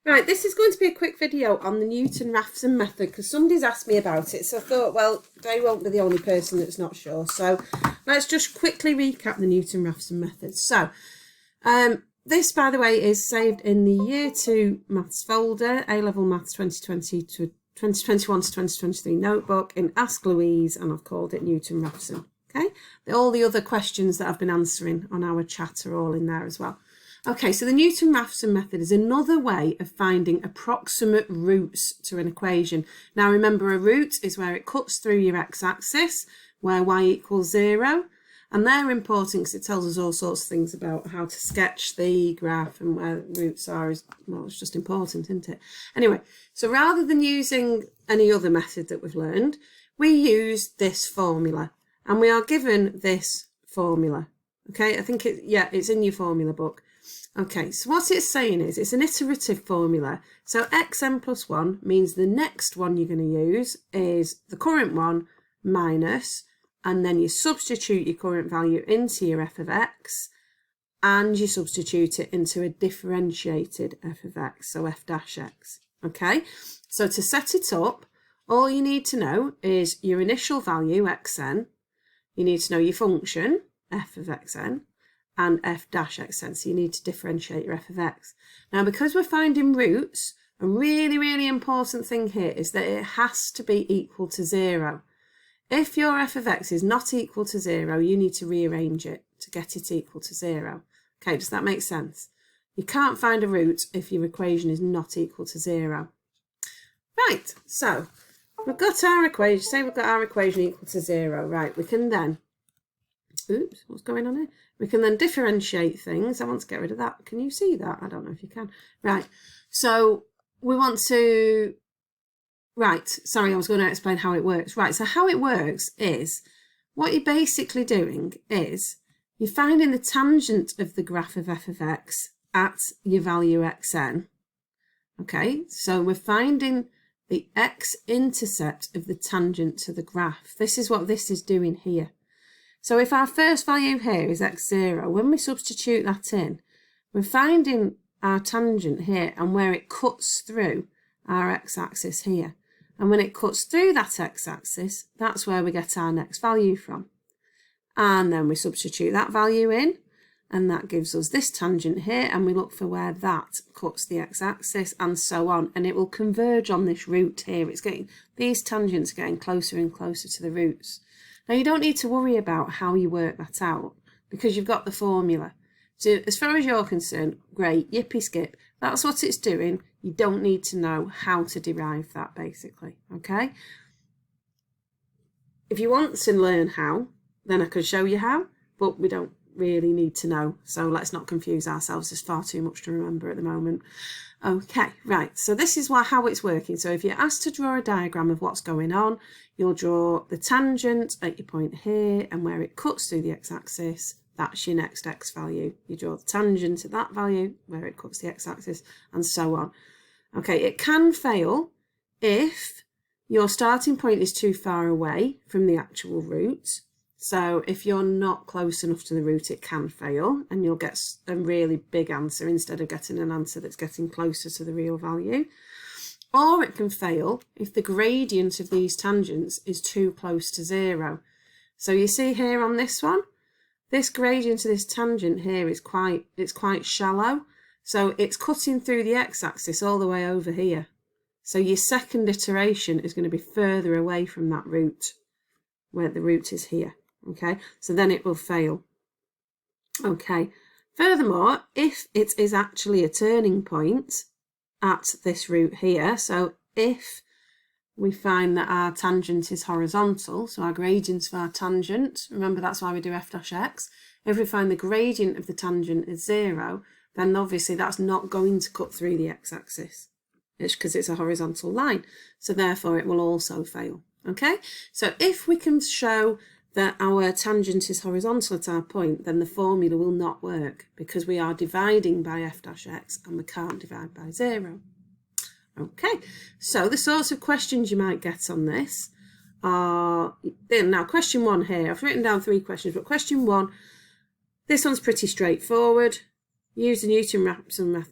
Right, this is going to be a quick video on the Newton-Raphson method because somebody's asked me about it. So I thought, well, they won't be the only person that's not sure. So let's just quickly recap the Newton-Raphson method. So this, by the way, is saved in the Year 2 Maths folder, A-Level Maths 2020 to 2021 to 2023 notebook in Ask Louise, and I've called it Newton-Raphson. Okay, all the other questions that I've been answering on our chat are all in there as well. Okay, so the Newton-Raphson method is another way of finding approximate roots to an equation. Now remember, a root is where it cuts through your x-axis, where y equals 0. And they're important because it tells us all sorts of things about how to sketch the graph, and where roots are is, well, it's just important, isn't it? Anyway, so rather than using any other method that we've learned, we use this formula. And we are given this formula. Okay, I think it's in your formula book. Okay, so what it's saying is it's an iterative formula. So xn plus 1 means the next one you're going to use is the current one minus, and then you substitute your current value into your f of x, and you substitute it into a differentiated f of x, so f dash x. Okay, so to set it up, all you need to know is your initial value, xn. You need to know your function, f of xn, and f dash xn, so you need to differentiate your f of x. Now, because we're finding roots, a really, really important thing here is that it has to be equal to 0. If your f of x is not equal to 0, you need to rearrange it to get it equal to 0. Okay, does that make sense? You can't find a root if your equation is not equal to 0. Right, so we've got our equation, say we've got our equation equal to 0, right, we can then, oops, what's going on here? We can then differentiate things. I want to get rid of that. Can you see that? I don't know if you can. Right, so we want to, right, sorry, I was going to explain how it works. Right, so how it works is, what you're basically doing is, you're finding the tangent of the graph of f of x at your value xn. Okay, so we're finding the x-intercept of the tangent to the graph. This is what this is doing here. So if our first value here is x0, when we substitute that in, we're finding our tangent here and where it cuts through our x-axis here. And when it cuts through that x-axis, that's where we get our next value from. And then we substitute that value in, and that gives us this tangent here, and we look for where that cuts the x-axis, and so on. And it will converge on this root here. It's getting, these tangents are getting closer and closer to the roots. Now, you don't need to worry about how you work that out because you've got the formula. So as far as you're concerned, great, yippee skip. That's what it's doing. You don't need to know how to derive that, basically, okay? If you want to learn how, then I could show you how, but we don't really need to know. So let's not confuse ourselves. There's far too much to remember at the moment. Okay, right, so this is how it's working. So if you're asked to draw a diagram of what's going on, you'll draw the tangent at your point here, and where it cuts through the x-axis, that's your next x value. You draw the tangent at that value, where it cuts the x-axis, and so on. Okay, it can fail if your starting point is too far away from the actual root. So if you're not close enough to the root, it can fail, and you'll get a really big answer instead of getting an answer that's getting closer to the real value. Or it can fail if the gradient of these tangents is too close to 0. So you see here on this one, this gradient of this tangent here is quite shallow. So it's cutting through the x-axis all the way over here. So your second iteration is going to be further away from that root, where the root is here. Okay, so then it will fail. Okay, furthermore, if it is actually a turning point at this root here, so if we find that our tangent is horizontal, so our gradient of our tangent, remember that's why we do f dash x, if we find the gradient of the tangent is 0, then obviously that's not going to cut through the x-axis. It's because it's a horizontal line, so therefore it will also fail. Okay, so if we can show that our tangent is horizontal at our point, then the formula will not work because we are dividing by f dash x and we can't divide by 0. Okay, so the sorts of questions you might get on this are, now question 1 here, I've written down 3 questions, but question 1, this one's pretty straightforward. use the Newton-Raphson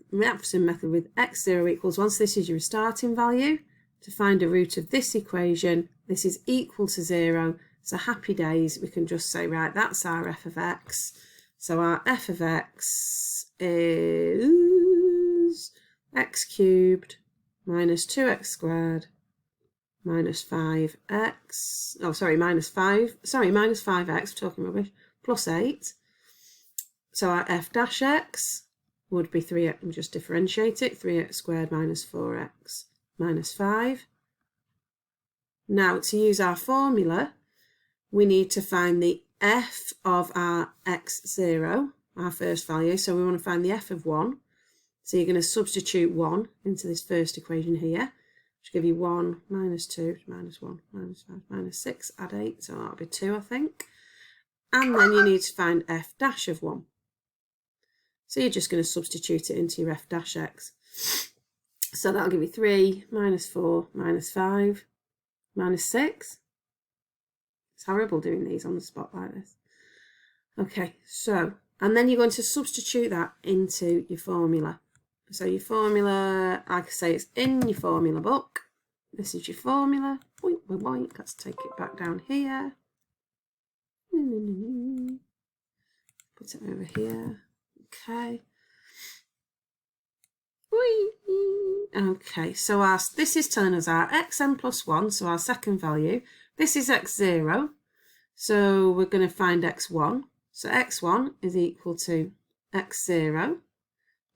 method with x0 equals 1. So this is your starting value. To find a root of this equation, this is equal to 0. So happy days, we can just say, right, that's our f of x. So our f of x is x cubed minus 2x squared minus 5x, minus 5x, we're talking rubbish, plus 8. So our f dash x would be 3x, we'll just differentiate it, 3x squared minus 4x minus 5. Now to use our formula, we need to find the f of our x0, our first value, so we want to find the f of 1. So you're going to substitute 1 into this first equation here, which will give you 1 minus 2 minus 1 minus 5 minus 6, add 8, so that'll be 2, I think. And then you need to find f dash of 1. So you're just going to substitute it into your f dash x. So that'll give you 3 minus 4 minus 5 minus 6. It's horrible doing these on the spot like this. Okay, so, and then you're going to substitute that into your formula. So your formula, like I say, it's in your formula book. This is your formula. Boink, boink, boink. Let's take it back down here. Put it over here. Okay. Okay, so this is telling us our xn plus 1, so our second value. This is x0, so we're going to find x1. So x1 is equal to x0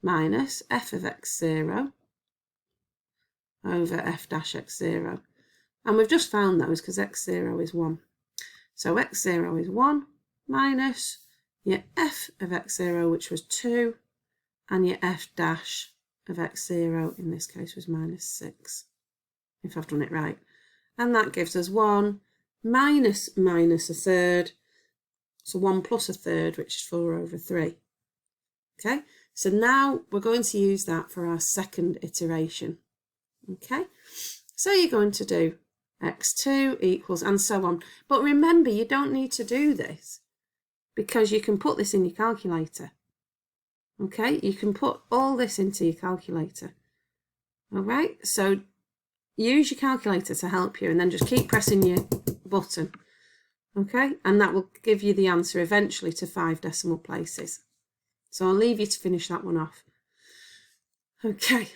minus f of x0 over f dash x0. And we've just found those because x0 is 1. So x0 is 1 minus your f of x0, which was 2, and your f dash of x0 in this case was minus 6, if I've done it right. And that gives us 1 minus a third, so 1 plus a third, which is 4 over 3. Okay, so now we're going to use that for our second iteration. Okay, so you're going to do x2 equals, and so on. But remember, you don't need to do this because you can put this in your calculator. Okay, you can put all this into your calculator. All right, so use your calculator to help you and then just keep pressing your button. Okay, and that will give you the answer eventually to 5 decimal places. So I'll leave you to finish that one off. Okay,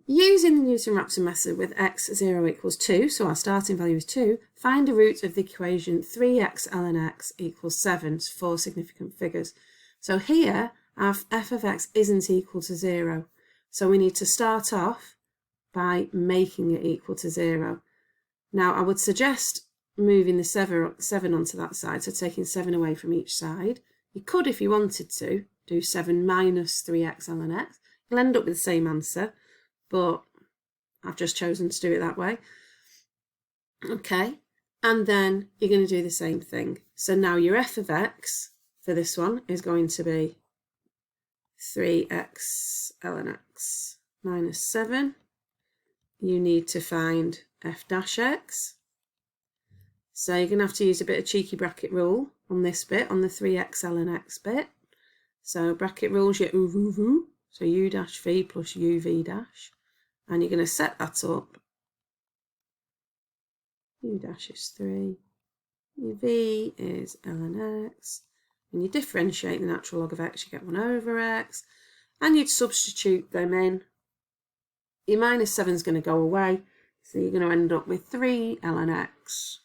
using the Newton-Raphson method with x0 equals 2, so our starting value is 2, find a root of the equation 3x ln x equals 7, 4 significant figures. So here, our f of x isn't equal to 0. So we need to start off by making it equal to 0. Now I would suggest moving the 7 onto that side, so taking 7 away from each side. You could, if you wanted to, do 7 minus 3x ln x. You'll end up with the same answer, but I've just chosen to do it that way. Okay, and then you're going to do the same thing. So now your f of x for this one is going to be 3x ln x minus 7. You need to find f dash x. So you're going to have to use a bit of cheeky bracket rule on this bit, on the 3x ln x bit. So bracket rules your uvuvu, so u dash v plus uv dash. And you're going to set that up. U dash is 3, uv is ln x. When you differentiate the natural log of x, you get 1 over x. And you'd substitute them in. Your minus 7 is going to go away. So you're going to end up with 3 ln x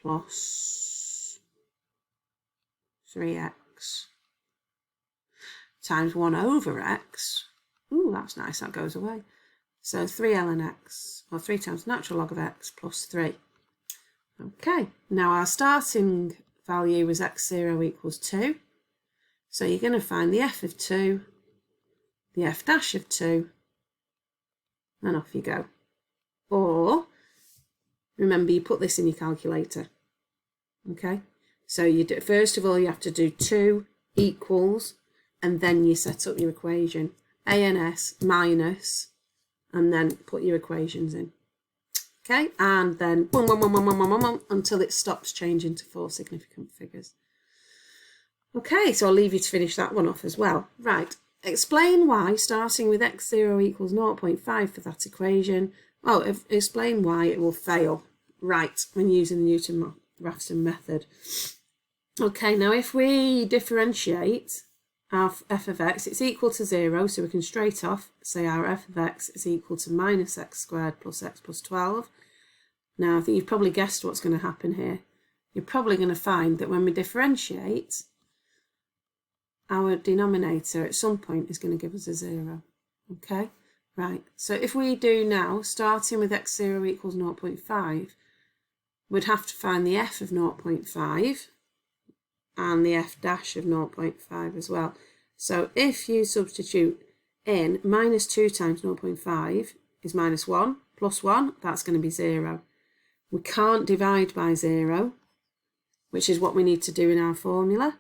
plus 3x times 1 over x. Ooh, that's nice, that goes away. So 3 ln x, or 3 times natural log of x plus 3. Okay, now our starting value was x0 equals 2. So you're going to find the f of 2, the f dash of 2, and off you go. Or, remember, you put this in your calculator. Okay, so you do, first of all, you have to do 2 equals, and then you set up your equation. ANS minus, and then put your equations in. Okay, and then boom, boom, boom, boom, boom, boom, boom, until it stops changing to 4 significant figures. Okay, so I'll leave you to finish that one off as well. Right, explain why starting with x0 equals 0.5 for that equation. Well, explain why it will fail, right, when using the Newton-Raphson method. Okay, now if we differentiate our f of x, it's equal to 0, so we can straight off say our f of x is equal to minus x squared plus x plus 12. Now, I think you've probably guessed what's going to happen here. You're probably going to find that when we differentiate, our denominator at some point is going to give us a 0. Okay, right, so if we do now, starting with x0 equals 0.5, we'd have to find the f of 0.5 and the f dash of 0.5 as well. So if you substitute in minus 2 times 0.5 is minus 1, plus 1, that's going to be 0. We can't divide by 0, which is what we need to do in our formula.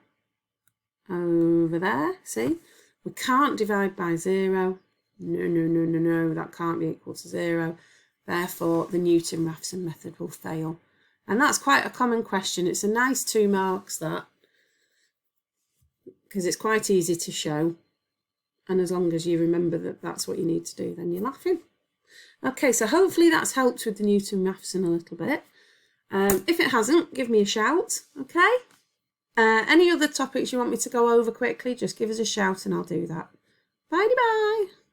Over there, see? We can't divide by 0. No, that can't be equal to 0. Therefore, the Newton-Raphson method will fail. And that's quite a common question. It's a nice 2 marks, that, because it's quite easy to show. And as long as you remember that that's what you need to do, then you're laughing. Okay, so hopefully that's helped with the Newton-Raphson a little bit. If it hasn't, give me a shout, okay? Any other topics you want me to go over quickly, just give us a shout and I'll do that. Bye-bye.